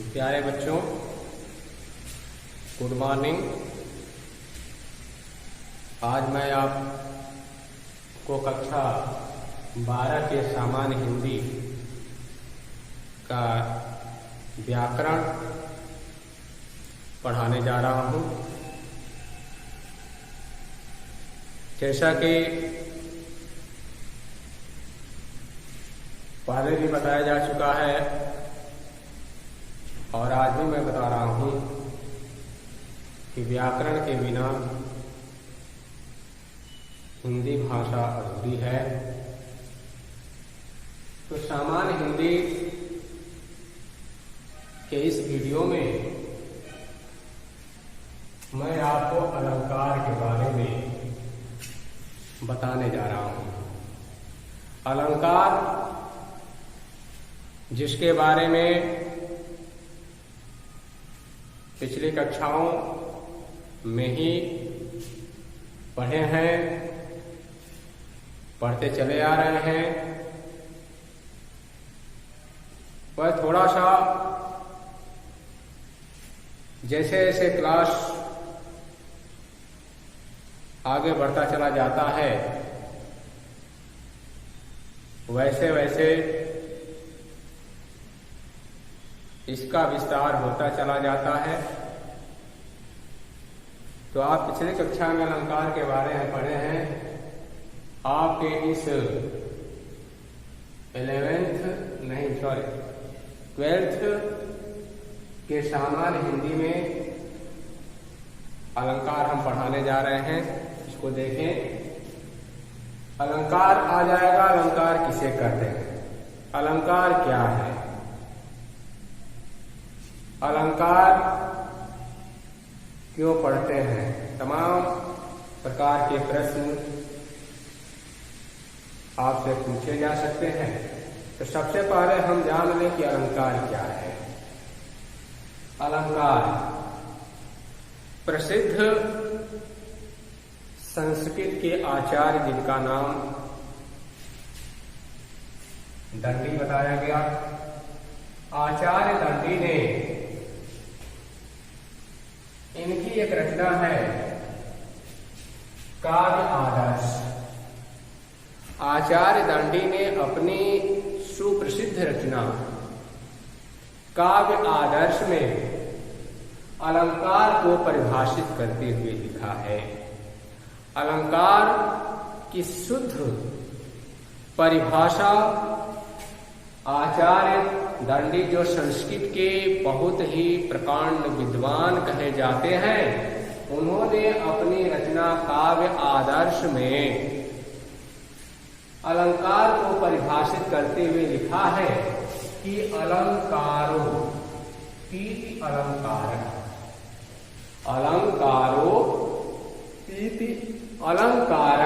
प्यारे बच्चों, good morning. आज मैं आपको कक्षा 12 के सामान्य हिंदी का व्याकरण पढ़ाने जा रहा हूँ। जैसा कि पहले भी बताया जा चुका है और आज भी मैं बता रहा हूँ कि व्याकरण के बिना हिंदी भाषा अधूरी है। तो सामान्य हिंदी के इस वीडियो में मैं आपको अलंकार के बारे में बताने जा रहा हूँ। अलंकार जिसके बारे में पिछली कक्षाओं में ही पढ़े हैं, पढ़ते चले आ रहे हैं, वह थोड़ा सा जैसे जैसे क्लास आगे बढ़ता चला जाता है वैसे वैसे इसका विस्तार होता चला जाता है। तो आप पिछली कक्षा में अलंकार के बारे में पढ़े हैं। आपके इस 12th के सामान्य हिंदी में अलंकार हम पढ़ाने जा रहे हैं। इसको देखें। अलंकार आ जाएगा। अलंकार किसे कहते हैं? अलंकार क्या है? अलंकार क्यों पढ़ते हैं? तमाम प्रकार के प्रश्न आपसे पूछे जा सकते हैं। तो सबसे पहले हम जान लें कि अलंकार क्या है। अलंकार प्रसिद्ध संस्कृत के आचार्य जिनका नाम दंडी बताया गया, आचार्य दंडी ने इनकी एक रचना है काव्य आदर्श। आचार्य दंडी ने अपनी सुप्रसिद्ध रचना काव्य आदर्श में अलंकार को परिभाषित करते हुए लिखा है। अलंकार की शुद्ध परिभाषा आचार्य दंडी, जो संस्कृत के बहुत ही प्रकांड विद्वान कहे जाते हैं, उन्होंने अपनी रचना काव्य आदर्श में अलंकार को परिभाषित करते हुए लिखा है कि अलंकारो पीति अलंकार, अलंकारो पीति अलंकार,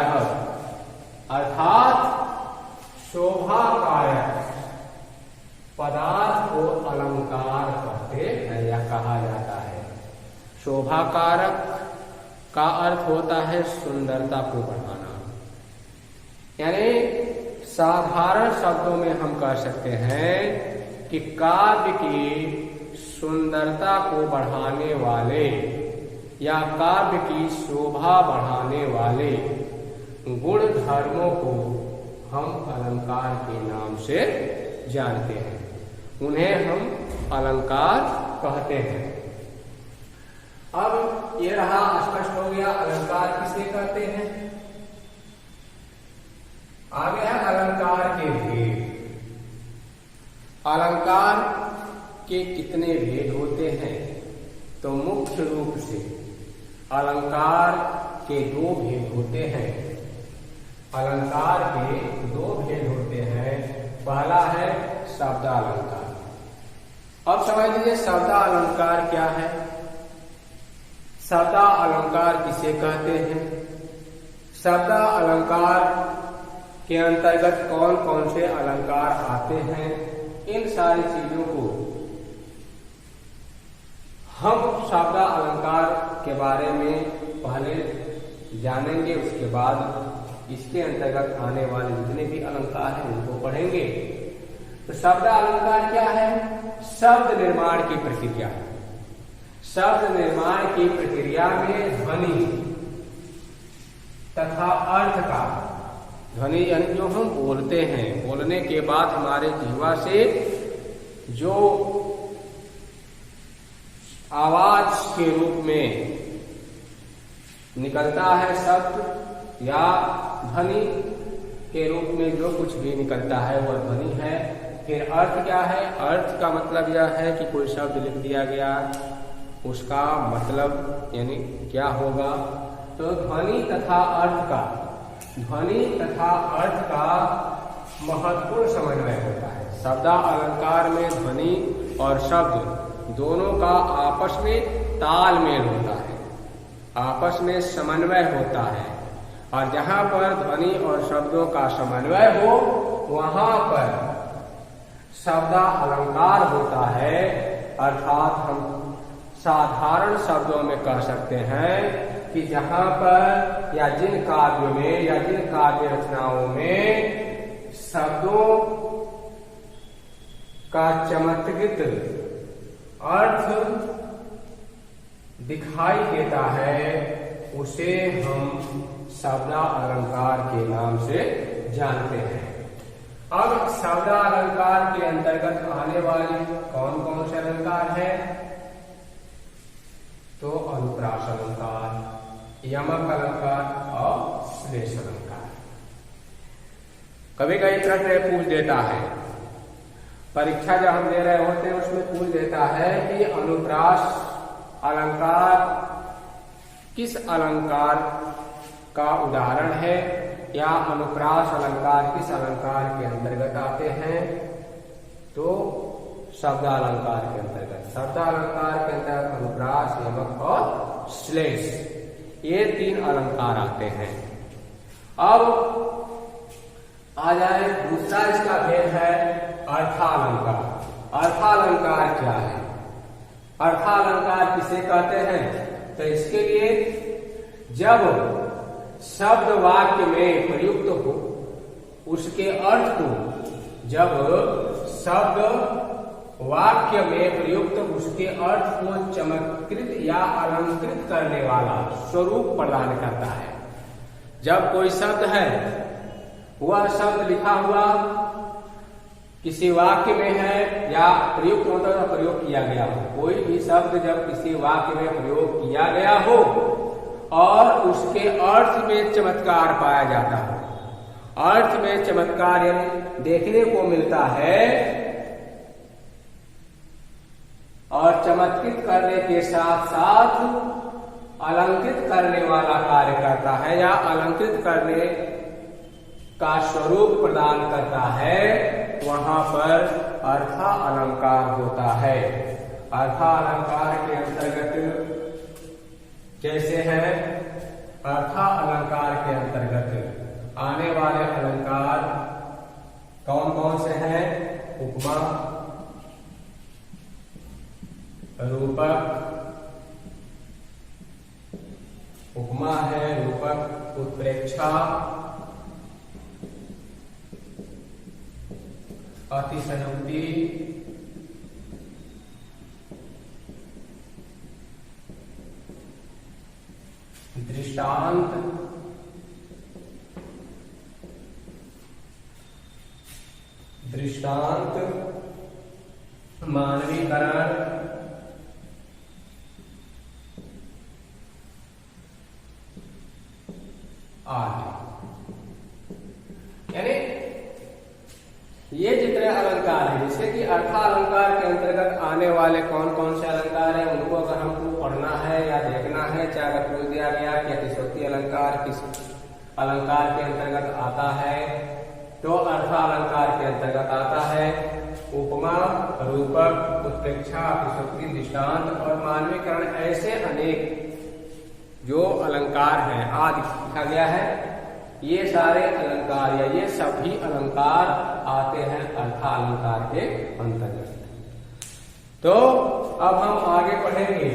अर्थात शोभाकारक पदार्थ को अलंकार कहते हैं या कहा जाता है। शोभाकारक का अर्थ होता है सुंदरता को बढ़ाना। यानी साधारण शब्दों में हम कह सकते हैं कि काव्य की सुंदरता को बढ़ाने वाले या काव्य की शोभा बढ़ाने वाले गुण धर्मों को हम अलंकार के नाम से जानते हैं। उन्हें हम अलंकार कहते हैं। अब ये रहा, स्पष्ट हो गया अलंकार किसे कहते हैं। आगे है अलंकार के भेद। अलंकार के कितने भेद होते हैं? तो मुख्य रूप से अलंकार के दो भेद होते हैं। अलंकार के दो भेद होते हैं। पहला है शब्दालंकार। अब समझ लीजिए शब्दालंकार क्या है। शब्दालंकार किसे कहते हैं? शब्दालंकार के अंतर्गत कौन कौन से अलंकार आते हैं, इन सारी चीजों को हम शब्दालंकार के बारे में पहले जानेंगे। उसके बाद इसके अंतर्गत आने वाले जितने भी अलंकार हैं उनको पढ़ेंगे। तो शब्दालंकार क्या है? शब्द निर्माण की प्रक्रिया। शब्द निर्माण की प्रक्रिया में ध्वनि तथा अर्थ का, ध्वनि यानी जो हम बोलते हैं, बोलने के बाद हमारे जीवा से जो आवाज के रूप में निकलता है शब्द या ध्वनि के रूप में जो कुछ भी निकलता है वह ध्वनि है। फिर अर्थ क्या है? अर्थ का मतलब यह है कि कोई शब्द लिख दिया गया, उसका मतलब यानी क्या होगा। तो ध्वनि तथा अर्थ का महत्वपूर्ण समन्वय होता है। शब्दा अलंकार में ध्वनि और शब्द दोनों का आपस में तालमेल होता है, आपस में समन्वय होता है। और जहां पर ध्वनि और शब्दों का समन्वय हो वहां पर शब्दा अलंकार होता है। अर्थात हम साधारण शब्दों में कह सकते हैं कि जहां पर या जिन काव्यों में या जिन काव्य रचनाओं में शब्दों का चमत्कृत अर्थ दिखाई देता है उसे हम शब्दा अलंकार के नाम से जानते हैं। अब शब्दा अलंकार के अंतर्गत आने वाले कौन कौन से अलंकार हैं? तो अनुप्रास अलंकार, यमक अलंकार और श्लेष अलंकार। कभी कभी प्रश्न पूछ देता है, परीक्षा जब हम दे रहे होते हैं उसमें पूछ देता है कि अनुप्रास अलंकार किस अलंकार का उदाहरण है या अनुप्रास अलंकार किस अलंकार के अंतर्गत आते हैं? तो शब्द अलंकार के अंतर्गत। शब्द अलंकार के अंतर्गत अनुप्रास, यमक और श्लेष, ये तीन अलंकार आते हैं। अब आ जाए दूसरा इसका भेद है अर्थालंकार। अर्थालंकार क्या है? अर्थालंकार किसे कहते हैं? तो इसके लिए जब शब्द वाक्य में प्रयुक्त हो उसके अर्थ को, जब शब्द वाक्य में प्रयुक्त उसके अर्थ को चमत्कृत या अलंकृत करने वाला स्वरूप प्रदान करता है। जब कोई शब्द है, वह शब्द लिखा हुआ किसी वाक्य में है या प्रयुक्त होता है, प्रयोग किया गया हो, कोई भी शब्द जब किसी वाक्य में प्रयोग किया गया हो और उसके अर्थ में चमत्कार पाया जाता हो, अर्थ में चमत्कार यानी देखने को मिलता है और चमत्कृत करने के साथ साथ अलंकृत करने वाला कार्य करता है या अलंकृत करने का स्वरूप प्रदान करता है, वहां पर अर्था अलंकार होता है। अर्था अलंकार के अंतर्गत जैसे है, अर्था अलंकार के अंतर्गत आने वाले अलंकार कौन कौन से हैं? उपमा, रूपक, उपमा है, रूपक, उत्प्रेक्षा, अतिशयोक्ति, दृष्टांत, मानवीकरण, आदि। यानी ये जितने अलंकार हैं, जैसे कि अर्थालंकार के अंतर्गत आने वाले कौन कौन से अलंकार हैं, उनको अगर हमको पढ़ना है या देखना है, चाहे अगर पूछ दिया गया कि अतिशयोक्ति अलंकार किस अलंकार के अंतर्गत आता है, तो अर्थालंकार के अंतर्गत आता है। उपमा, रूपक, उत्प्रेक्षा, अतिशयोक्ति, दृष्टांत और मानवीकरण, ऐसे अनेक जो अलंकार हैं आदि लिखा गया है, ये सारे अलंकार या ये सभी अलंकार आते हैं अर्थालंकार के अंतर्गत। तो अब हम आगे पढ़ेंगे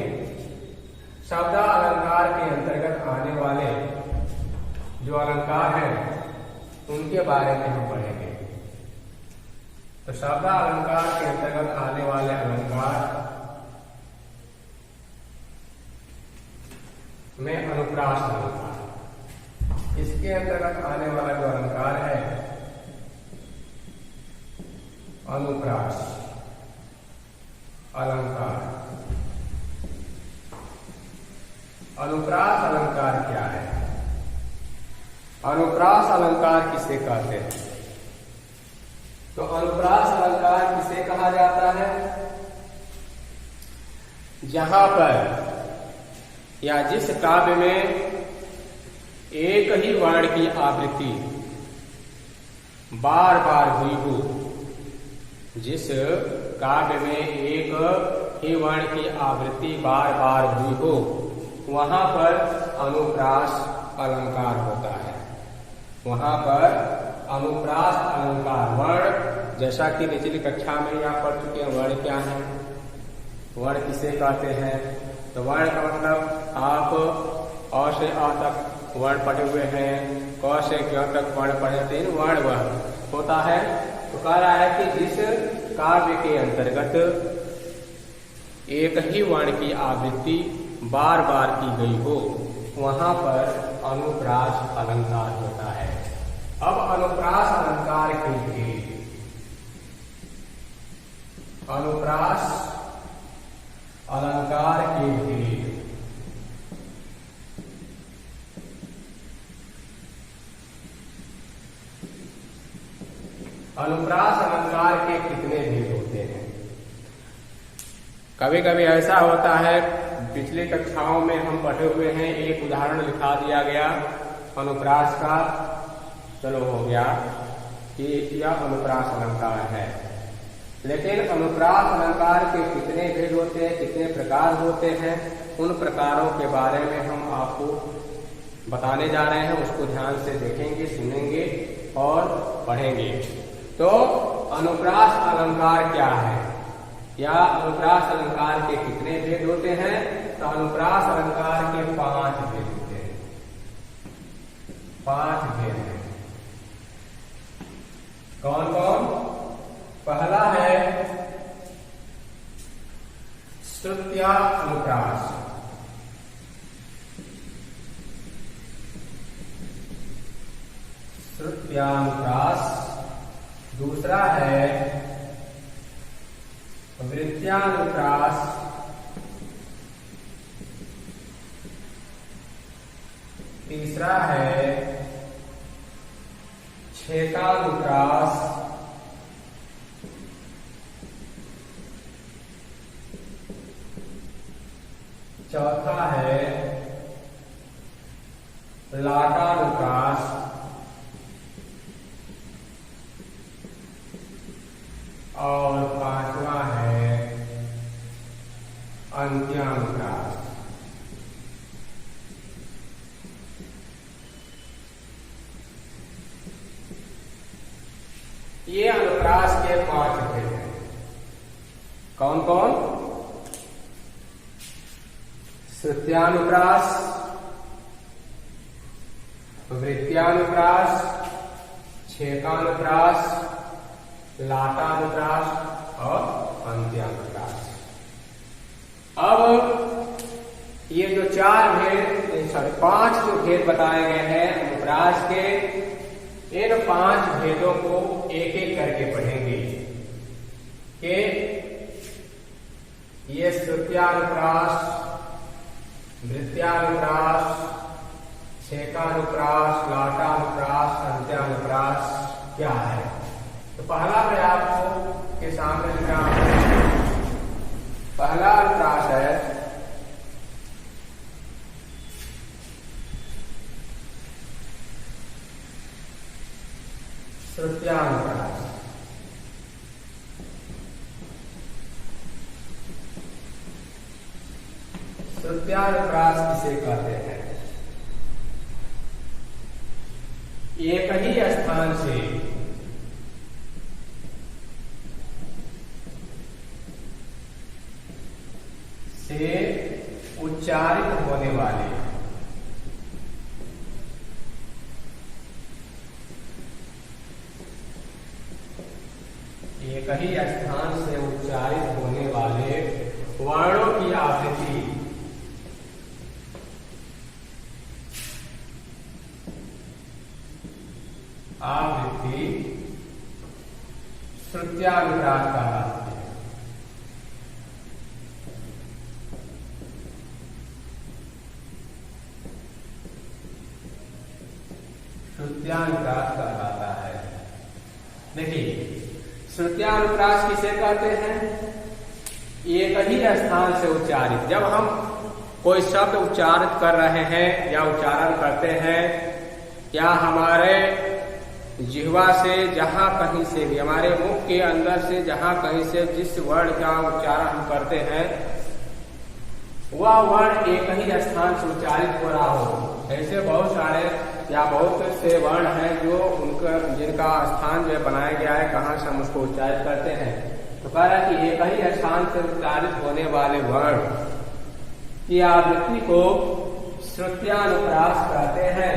शब्द अलंकार के अंतर्गत आने वाले जो अलंकार हैं उनके बारे में हम पढ़ेंगे। तो शब्द अलंकार के अंतर्गत आने वाले अलंकार में अनुप्रास अलंकार, इसके अंतर्गत आने वाला जो अलंकार है अनुप्रास अलंकार। अनुप्रास अलंकार क्या है? अनुप्रास अलंकार किसे कहते हैं? तो अनुप्रास अलंकार किसे कहा जाता है? जहां पर या जिस काव्य में एक ही वर्ण की आवृत्ति बार बार हुई हो, जिस काव्य में एक ही वर्ण की आवृत्ति बार बार हुई हो, वहां पर अनुप्रास अलंकार होता है। वहां पर अनुप्रास अलंकार वर्ण, जैसा कि निचली कक्षा में यहाँ पढ़ चुके हैं, वर्ण क्या है, वर्ण किसे कहते हैं? तो वर्ण का मतलब आप अ से अ तक वर्ण पढ़े हुए हैं, क से क तक वर्ण पढ़े थे, वर्ण वह होता है। तो कह रहा है कि जिस काव्य के अंतर्गत एक ही वर्ण की आवृत्ति बार बार की गई हो, वहां पर अनुप्रास अलंकार होता है। अब अनुप्रास अलंकार के लिए अनुप्रास अलंकार के लिए अनुप्रास अलंकार के कितने भेद होते हैं? कभी कभी ऐसा होता है, पिछली कक्षाओं में हम पढ़े हुए हैं, एक उदाहरण लिखा दिया गया अनुप्रास का, चलो हो गया कि यह अनुप्रास अलंकार है। लेकिन अनुप्रास अलंकार के कितने भेद होते हैं, कितने प्रकार होते हैं, उन प्रकारों के बारे में हम आपको बताने जा रहे हैं। उसको ध्यान से देखेंगे, सुनेंगे और पढ़ेंगे। तो अनुप्रास अलंकार क्या है या अनुप्रास अलंकार के कितने भेद होते हैं? तो अनुप्रास अलंकार के 5 भेद होते हैं। 5 भेद हैं। कौन कौन? पहला है श्रुत्या अनुप्रास। श्रुत्यानुप्रास। दूसरा है वृत्त्यानुप्रास। तीसरा है छेकानुप्रास। चौथा है लाटानुप्रास। और 5वां है अंत्यानुप्रास। ये अनुप्रास के 5 भेद हैं। कौन कौन? श्रुत्यानुप्रास, वृत्त्यानुप्रास, छेकानुप्रास, लाटानुप्रास और अंत्यानुप्रास। अब ये जो 5 जो भेद बताए गए हैं अनुप्रास के, इन 5 भेदों को एक एक करके पढ़ेंगे कि ये श्रुत्यानुप्रास, वृत्त्यानुप्रास, छेकानुप्रास, लाटानुप्रास, अंत्यानुप्रास क्या है। तो पहला मैं आपको के सामने लिखा हूं। पहला अनुप्रास है श्रुत्यानुप्रास। श्रुत्यानुप्रास किसे कहते हैं? एक ही स्थान से उच्चारित होने वाले एक एक ही स्थान से उच्चारित होने वाले वर्णों की आवृत्ति श्रुत्यानुप्रास कहलाती है। श्रुत्यानुप्रास कहलाता है। देखिए, श्रुत्यानुप्रास किसे कहते हैं? एक ही स्थान से उच्चारित। जब हम कोई शब्द उच्चारित कर रहे हैं या उच्चारण करते हैं, या हमारे जिह्वा से जहां कहीं से भी, हमारे मुख के अंदर से जहां कहीं से जिस वर्ण का उच्चारण हम करते हैं, वह वर्ण एक ही स्थान से उच्चारित हो रहा हो। ऐसे बहुत सारे या बहुत से वर्ण हैं जो जिनका स्थान जो बनाया गया है, कहाँ से हम उसको उच्चारित करते हैं। तो कह रहा है कि एक ही स्थान से उच्चारित होने वाले वर्ण की आवृत्ति को श्रुत्यानुप्रास कहते हैं।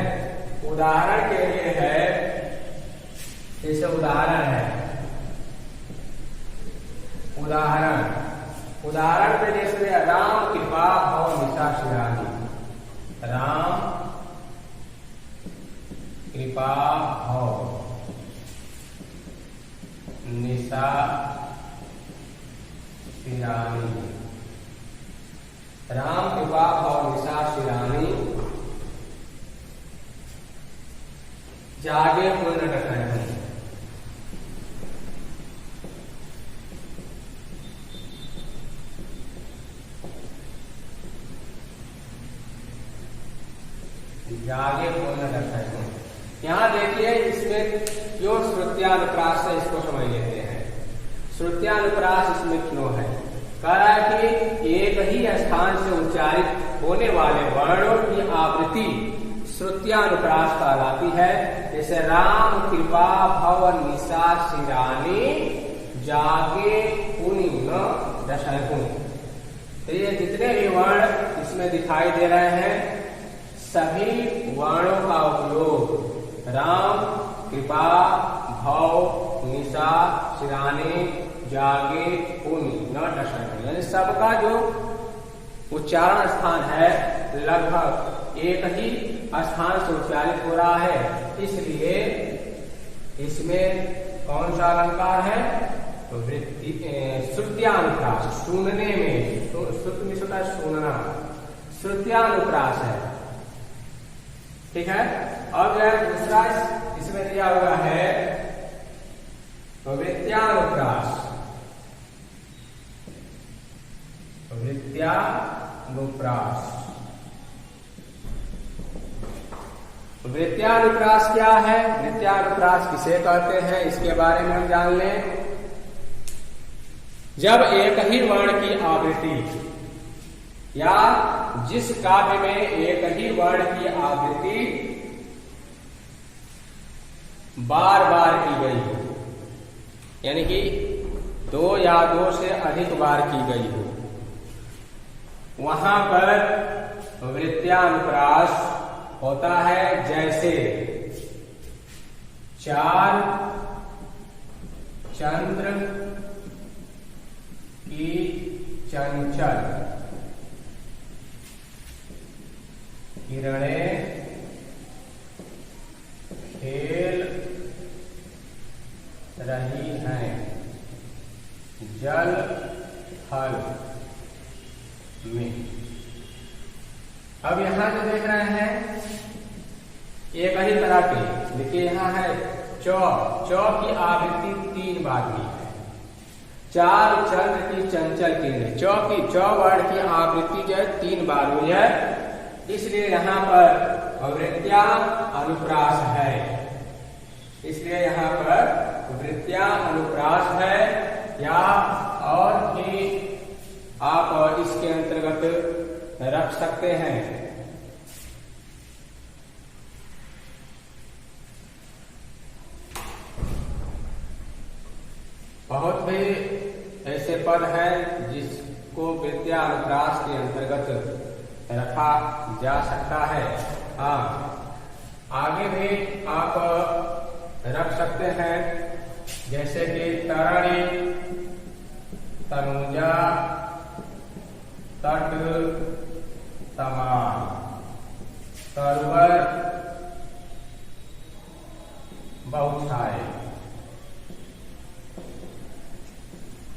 उदाहरण के लिए है, जैसे उदाहरण है, उदाहरण पे जैसे राम कृपा भव निशा शिरानी। राम कृपा भव निशा शिरानी। राम कृपा भव निशा शिरानी, जागे पूर्ण रखना। जागे पूर्ण रखना। यहाँ देखिए, इसमें क्यों श्रुत्यानुप्रास है, इसको समझ लेते हैं। श्रुत्यानुप्रास इसमें क्यों है? कह रहा है कि एक ही स्थान से उच्चारित होने वाले वर्णों की आवृत्ति श्रुत्यानुप्रास कहलाती है। जैसे राम कृपा भव निशा शिरानी, जागे पुनि न दशकुन। तो ये जितने भी वर्ण इसमें दिखाई दे रहे हैं, सभी वर्णों का उपयोग राम कृपा भव निशा शिरानी, जागे पुनि न दशकुन, यानी सबका जो उच्चारण स्थान है लगभग एक ही स्थान से उच्चारित हो रहा है। इसलिए इसमें कौन सा अलंकार है? तो श्रुत्यानुप्रास, सुनने में, श्रुत में होता है सुनना, श्रुत्यानुप्रास है। ठीक है। अब जो है दूसरा इसमें दिया हुआ है वृत्यानुप्रास। वृत्यानुप्रास क्या है? वृत्यानुप्रास किसे कहते हैं, इसके बारे में हम जान लें। जब एक ही वर्ण की आवृत्ति या जिस काव्य में एक ही वर्ण की आवृत्ति बार बार की गई हो, यानी कि दो या दो से अधिक बार की गई हो, वहां पर वृत्यानुप्रास होता है। जैसे चार चंद्र की चंचल किरणें खेल रही हैं जल थल में। अब यहां जो देख रहे हैं एक ही तरह के, देखिए यहां है चौ की आवृत्ति 3 बार हुई है। चार चंद्र की चंचल किरणें, चौ वर्ण की आवृत्ति जो है 3 बार हुई है, इसलिए यहाँ पर वृत्या अनुप्रास है। इसलिए यहाँ पर वृत्या अनुप्रास है, या और भी आप इसके अंतर्गत रख सकते हैं। बहुत भी ऐसे पद हैं जिसको वृत्या अनुप्रास के अंतर्गत रखा जा सकता है। हाँ, आगे भी आप रख सकते हैं। जैसे कि तरणी, तनुजा, तट, तमाम, तरवर, बहुछाये।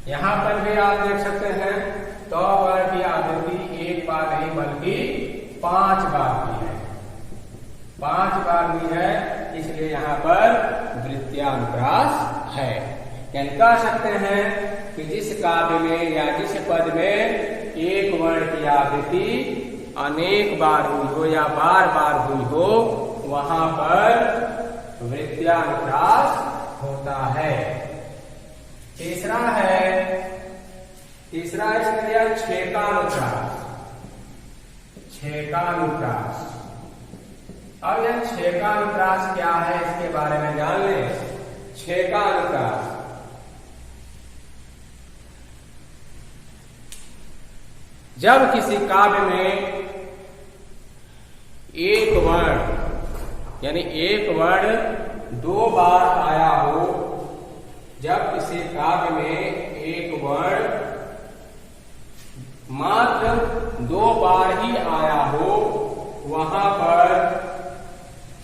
यहां पर भी आप देख सकते हैं तो वर्ण की आवृत्ति एक बार नहीं बल्कि 5 बार की है, 5 बार भी है, इसलिए यहाँ पर वृत्त्यानुप्रास है। यानी कह सकते हैं कि जिस काव्य में या जिस पद में एक वर्ण की आवृत्ति अनेक बार हुई हो या बार बार हुई हो, वहां पर वृत्त्यानुप्रास होता है। तीसरा इसने दिया छेकानुप्रास। छेकानुप्रास, अब यह छेकानुप्रास क्या है इसके बारे में जान लें। छेकानुप्रास जब किसी काव्य में एक वर्ण यानी एक वर्ण 2 बार आया हो, जब किसी काव्य में एक वर्ण मात्र 2 बार ही आया हो, वहां पर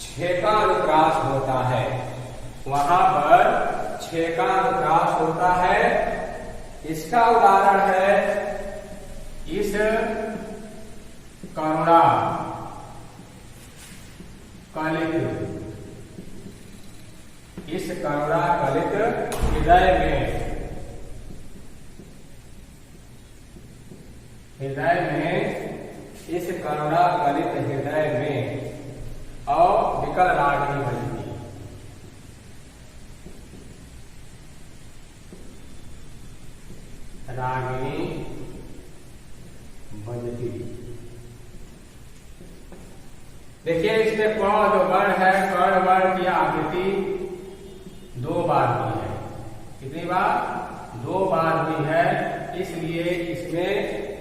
छेकानुप्रास होता है। वहां पर छेकानुप्रास होता है। इसका उदाहरण है इस करुणा कलित, इस करुणा कलित हृदय में इस करुणा कलित हृदय में और विकल रागिनी भजती। रागिनी भजती। देखिए इसमें कर्ण जो वर्ण है, कर्ण वर्ण की आवृत्ति 2 बार हुई है। कितनी बार? 2 बार हुई है, इसलिए इसमें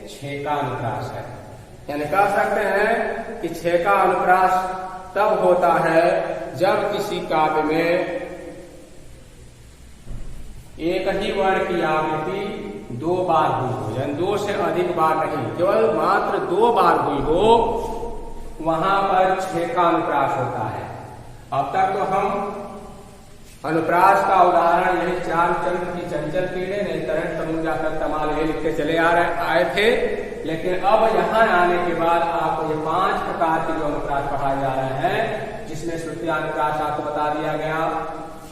छेकानुप्रास है। यानी कह सकते हैं कि छेकानुप्रास तब होता है जब किसी काव्य में एक ही वर्ण की आवृत्ति 2 बार हुई हो, यानी 2 से अधिक बार नहीं, केवल मात्र 2 बार हुई हो, वहां पर छेकानुप्रास होता है। अब तक तो हम अनुप्रास का उदाहरण यही चारुचंद्र की चंचल कीड़े ने तरन तनुजा कर तमाल ये लिखते चले आए थे, लेकिन अब यहाँ आने के बाद आपको ये 5 प्रकार के जो अनुप्रास पढ़ाए जा रहे हैं, जिसमें श्रुत्यानुप्रास आपको बता दिया गया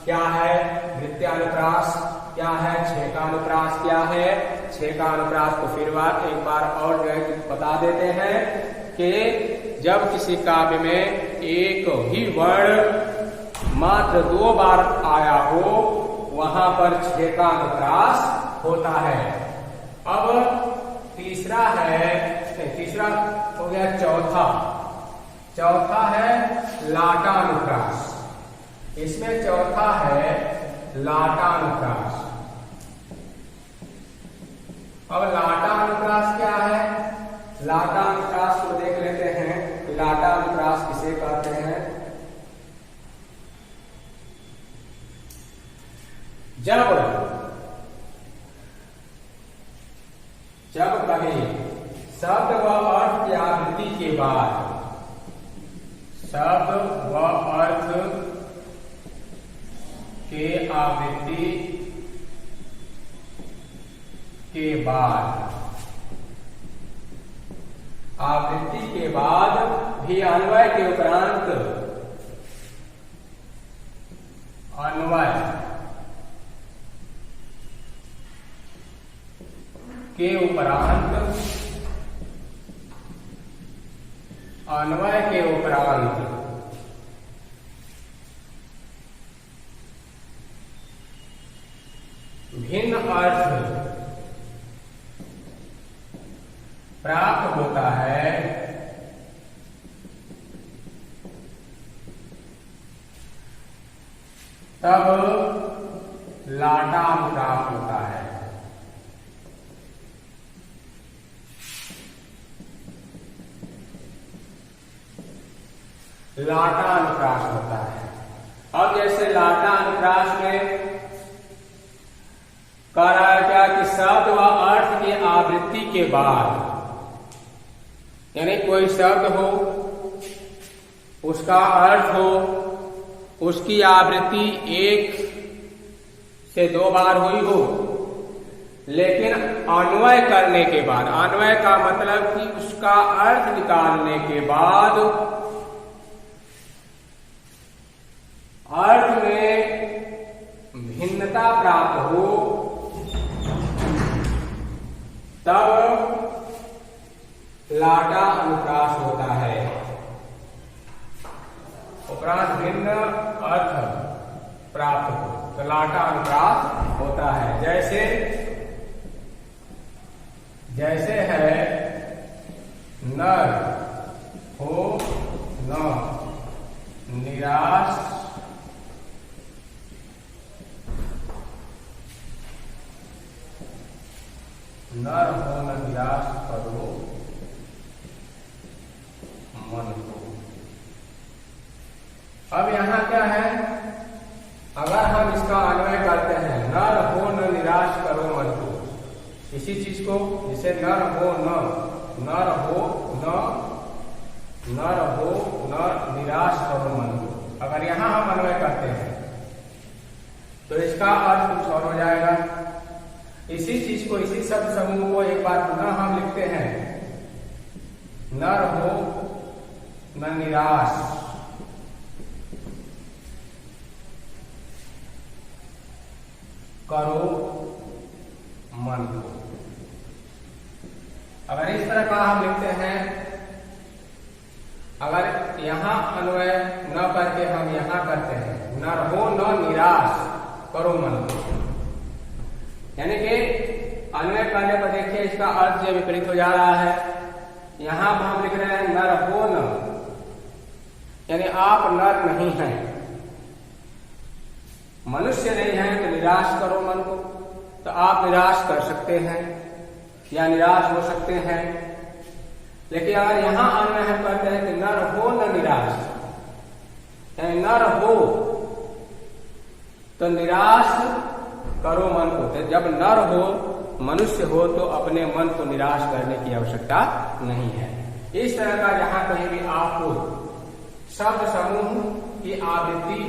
क्या है, वृत्त्यानुप्रास क्या है, छेकानुप्रास क्या है। छेकानुप्रास को फिर एक बार और जो है बता देते हैं कि जब किसी काव्य में एक ही वर्ण मात्र 2 बार आया हो, वहां पर छेकानुप्रास होता है। अब तीसरा हो गया चौथा है लाटानुप्रास। इसमें चौथा है लाटानुप्रास। अब लाटानुप्रास क्या है? लाटानुप्रास को देख लेते हैं। लाटानुप्रास किसे कहते हैं? जब कहीं शब्द व अर्थ की आवृत्ति के बाद, शब्द व अर्थ के आवृत्ति के बाद, आवृत्ति के बाद भी अन्वय के उपरांत, अन्वय के उपरांत, अन्वय के उपरांत भिन्न अर्थ प्राप्त होता है, तब लाटानुप्रास होता है। लाटानुप्रास होता है। अब जैसे लाटानुप्रास में कह रहा है क्या कि शब्द व अर्थ की आवृत्ति के बाद, यानी कोई शब्द हो, उसका अर्थ हो, उसकी आवृत्ति 1 से 2 बार हुई हो, लेकिन अन्वय करने के बाद, अन्वय का मतलब कि उसका अर्थ निकालने के बाद अर्थ में भिन्नता प्राप्त हो, तब लाटा अनुप्रास होता है। उपरांत भिन्न अर्थ प्राप्त हो तो लाटा अनुप्रास होता है। जैसे है नर हो न निराश, नर हो न निराश करो मन को। अब यहां क्या है, अगर हम इसका अन्वय करते हैं, नर हो न निराश करो मन को, इसी चीज को जिसे नर हो न, नर हो न निराश करो मन को, अगर यहां हम अन्वय करते हैं तो इसका अर्थ कुछ और हो जाएगा। इसी चीज को, इसी शब्द समूह को एक बार पुनः हम लिखते हैं, नर हो न निराश करो मन को। अगर इस तरह का हम लिखते हैं, अगर यहां अन्वय न करके हम यहां करते हैं, नर हो न निराश करो मन को, यानी कि अन्वय करने पर देखिए इसका अर्थ जो विपरीत हो जा रहा है। यहां हम लिख रहे हैं नर हो न, यानी आप नर नहीं हैं, मनुष्य नहीं है, तो निराश करो मन को, तो आप निराश कर सकते हैं या निराश हो सकते हैं। लेकिन अगर यहां अन्वय हम करते हैं कि नर हो न निराश, यानी नर हो तो निराश करो मन को, तो जब नर हो, मनुष्य हो, तो अपने मन को निराश करने की आवश्यकता नहीं है। इस तरह का जहां कहीं भी आपको शब्द समूह की आवृत्ति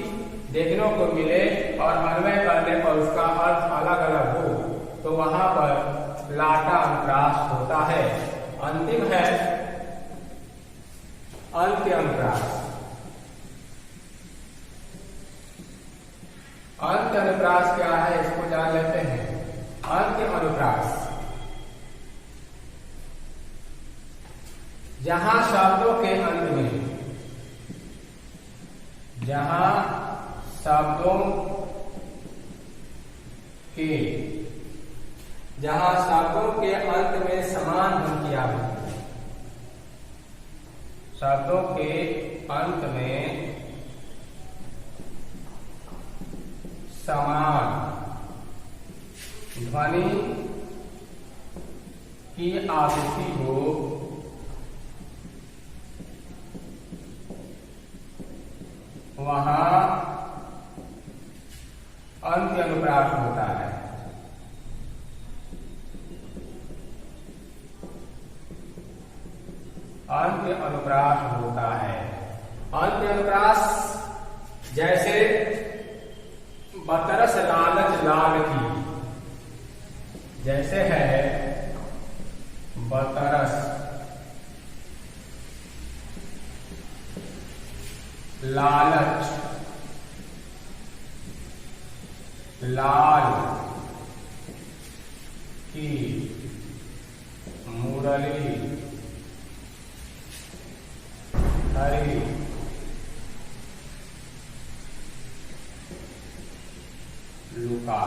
देखने को मिले और अन्वय करने पर उसका अर्थ अलग अलग हो, तो वहां पर लाटा अनुप्रास होता है। अंतिम है अंत्य अनुप्रास। अंत्य अनुप्रास क्या है, इसको जान लेते हैं। अंत्य अनुप्रास जहां शब्दों के अंत में, जहां शब्दों के अंत में समान ध्वनि की आवृत्ति, शब्दों के अंत में समान ध्वनि की आवृत्ति हो, वहां अंत्य अनुप्रास होता है। अंत्य अनुप्रास होता है। अंत्य अनुप्रास जैसे बतरस लालच लाल की, जैसे है बतरस लालच लाल की मुरली हरी लुका।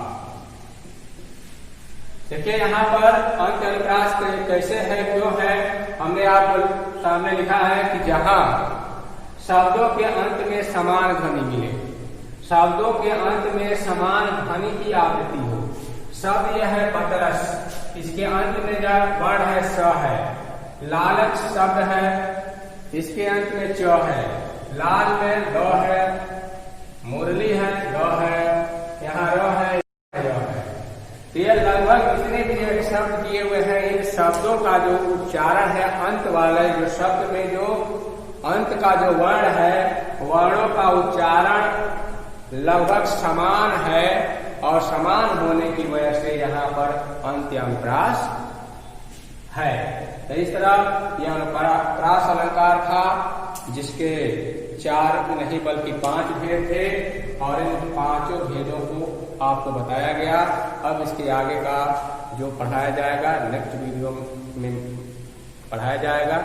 देखिए यहां पर अंत्य अनुप्रास कैसे है, क्यों है, हमने आपको सामने लिखा है कि जहां शब्दों के अंत में समान ध्वनि मिले, शब्दों के अंत में समान ध्वनि की आवृत्ति हो। शब्द यह है बतरस, इसके अंत में जो वर्ण है स है। लालच शब्द है, इसके अंत में च है। लाल में ल है, मुरली है ल है, यहाँ र है, य है। तो ये लगभग जितने भी ये शब्द दिए हुए हैं, इन शब्दों का जो उच्चारण है, अंत वाले जो शब्द में जो अंत का जो वर्ण है, वर्णों का उच्चारण लगभग समान है, और समान होने की वजह से यहाँ पर अंत्य अनुप्रास है। तो इस तरह यह प्रास अलंकार था, जिसके 4 नहीं बल्कि 5 भेद थे, और इन 5 भेदों को आपको बताया गया। अब इसके आगे का जो पढ़ाया जाएगा नेक्स्ट वीडियो में पढ़ाया जाएगा।